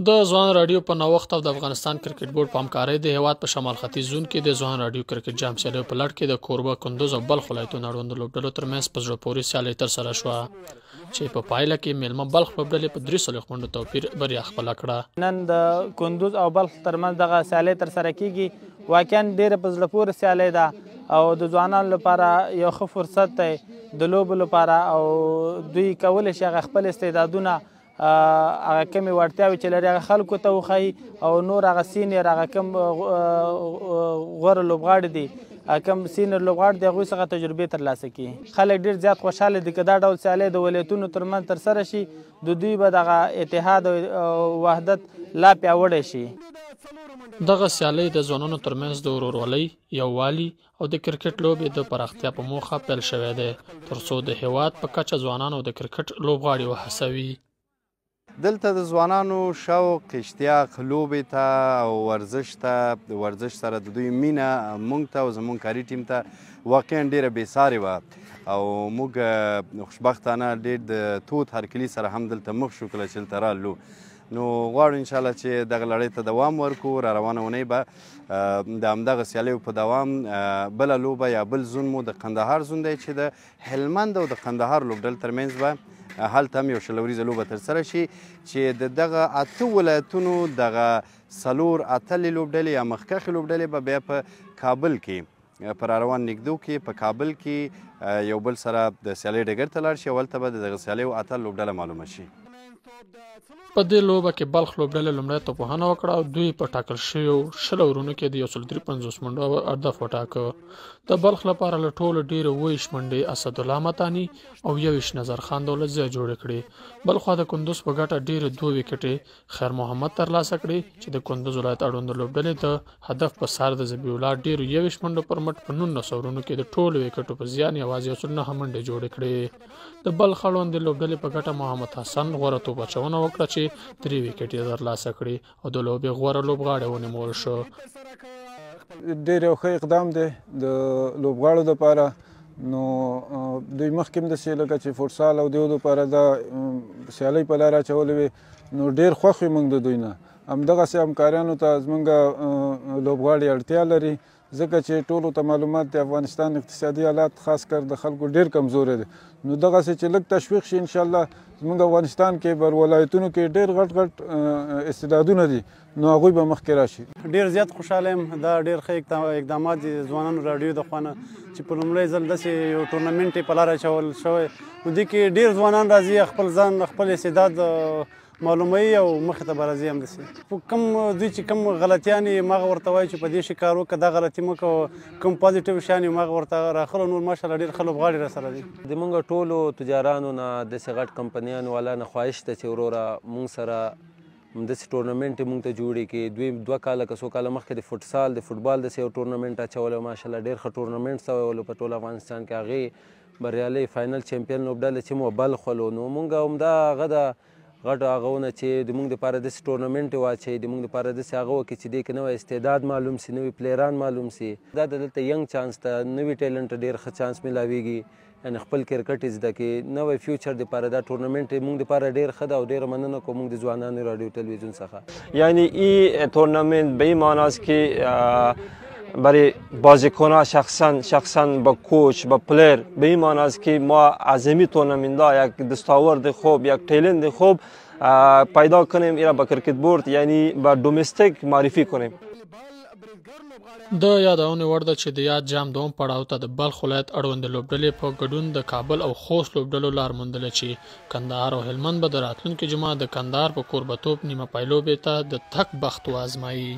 د ځوان راډیو په نوښت او د افغانستان کرکټ بورډ په همکارۍ د هیواد په شمال ختیځ زون کې د ځوان راډیو کرکټ جام سیالیو په لړ کې د کوربه، کندوز او بلخ ولایتونو اړوندو لوبډلو ترمنځ په زړه پورې سیالي ترسره شوه چې په پایله کې میلمه بلخ لوبډلې په 300 منډو توپیر بریا خپله کړه. نن د کندوز او بلخ ترمنځ دغه سیالي ترسره کیږي. واقعا ډېره په زړه پورې سیالي ده او د ځوانانو لپاره یو ښه فرصت دی د لوبو لپاره او دوی کولی شي هغه خپل استعدادونه هغه کمې وړتیاوې چې لري هغه خلکو ته وښایي او نور هغه سینیر هغه کم غوره لوبغاړي دي کم سینیر لوبغاړي دي هغوی څخه تجربې ترلاسه کړي. خلک ډېر زیات خوشحاله دي که دا ډول سیالۍ د ولایتونو ترمنځ ترسره شي د دوی به دغه اتحاد او وحدت لا پیاوړی شي. دغه سیالۍ د ځوانانو ترمنځ د ورورولۍ، یووالي او د کرکټ لوبې د پراختیا په موخه پیل شوی دی ترڅو د هیواد په کچه ځوانانو د کرکټ لوبغاړي وهڅوي. دلته د ځوانانو شوق، اشتیاق لوبې ته او ورزش ته، د ورزش سره د دوی مینه موږ ته او زموږ کاري ټیم ته واقعا ډېره بېسارې وه او موږ خوشبختانه ډېر د تود هرکلي سره هم دلته مخ شو کله چې دلته رالو. نو غواړو انشاءالله چې دغه لړۍ ته دوام ورکړو. را روانه اونۍ به د همدغه سیالیو په دوام بله لوبه یا بل زون مو د قندهار زون دی چې د هلمند او د قندهار لوبډل ترمنځ به هلته هم یو شل وريزه لوبه ترسره شي چې د دغه 8 ولایتونو دغه 4 اتلې لوبډلې یا مخکښې لوبډلې به بیا په کابل کې په راروان نږدو کې په کابل کې یو بل سره د سیالۍ ډګر ته لاړ شي او هلته به د دغه سیالیو اتل لوبډله معلومه شي. په دې لوبه کې بلخ لوبډلې لومړی توپوهنه وکړه او دوی په ټاکل شویو 100 اورونو کې د 153 منډو هدف وټاکه. د بلخ لپاره له ټولو ډېرې 27 منډې اسدالله متاني او 21 نظرخان دولتزی جوړې کړې. بلخوا د کندوز په ګټه ډېرې 2 ویکټې خیر محمد ترلاسه کړې چې د کندوز ولایت اړوند لوبډلې د هدف په سر د ذبیح الله ډېرو 21 منډو پر مټ په 19 اورونو کې د ټولو ویکټو په زیان یوازې 9 منډې جوړې کړې. د بلخ اړوند لوبډلې په ګټه محمد حسن غوره توپ اچونه وکړه چې 3 ویکټې ترلاسه کړي او د لوبې غوره لوبغاړی ونومول شو. ډېر یو ښه اقدام دی د لوبغاړو دپاره. نو دوی مخکې هم داسې لکه چې فوټسال او دیو دپاره دا سیالۍ په لاره اچولې وې نو ډېر خوښ وي موږ د دوی نه. همدغسې همکاریانو ته زموږ لوبغاړي اړتیا لري ځکه چې ټولو ته معلومات د افغانستان اقتصادي حالات خاص کر د خلکو ډېر کمزوری دی. نو دغسې چې لږ تشویق شي انشاءالله زموږ افغانستان کې بر ولایتونو کې ډېر غټ غټ استعدادونه دي نو هغوی به مخکې راشي. ډېر زیات خوشحاله یم. دا ډېر ښه اقدامات دي ځوانانو راډیو د خوا نه چې په لومړی ځل داسې یو ټورنمنټ یې په لاره اچول شوی. نو دې کې ډېر ځوانان راځي خپل ځان خپل استعداد معلوموي او مخې ته به راځي همداسې. کوم دوی چې کوم غلطیان یې مغه ورته وایي چې په دې شي کار وکړه دا غلطي مه کوه کوم پازیټیو شیان یې مغه ورته راخلو. نور ماشاءالله ډېر ښه لوبغاړي راسره دي. د مونږ ټولو تجارانو نه داسې غټ کمپنیانو والا نه خواهش ده چې وروره مونږ سره همداسې ټورنمنټ یې مونږ ته جوړې کړي. دوی 2 کاله که 100 کاله مخکې د فوټسال د فوټبال داسې یو ټورنمنټ اچولی او ماشاءالله ډېر ښه ټورنمنټ سوی په ټول افغانستان کې. هغې بریالۍ فاینل چمپیون لوبډله چې مو بلخ ولو نو مونږ همدا هغه د غټو هغهونه چې د مونږ دپاره داسې ټورنمنټ یې واچوي د مونږ دپاره داسې هغه وکړي چې دې کې نوی استعداد معلوم سي نوي پلیران معلوم سي. دا د دلته ینګ چانس ته نوي ټیلنټ ډېر ښه چانس میلاویږي یعنې خپل کرکټ یې زده کړي نوی فیوچر دپاره دا ټورنمنټ مونږ دپاره ډېر ښه ده او ډېره مننه کوم مونږ د ځوانانو راډیو تلویزیون څخه. یعنی این تورنمنت به این معنی است که برای بازیکن‌ها شخصا با کوچ با پلیر به این معنی است که ما از این تورنمنت‌ها یک دستاورد خوب یک تالنت خوب پیدا کنیم ایرا با کرکت بورد یعنی با دومستیک معرفی کنیم. د یادونې وړ ده چې د یاد جام دوم پړاو ته د بلخ ولایت اړوند لوبډلې په ګډون د کابل او خوست لوبډلو لار موندله چې کندهار او هلمند به د راتلونکي جمعه د کندهار په کوربهتوب نیمه پای لوبې ته د تګ بخت وازمایي.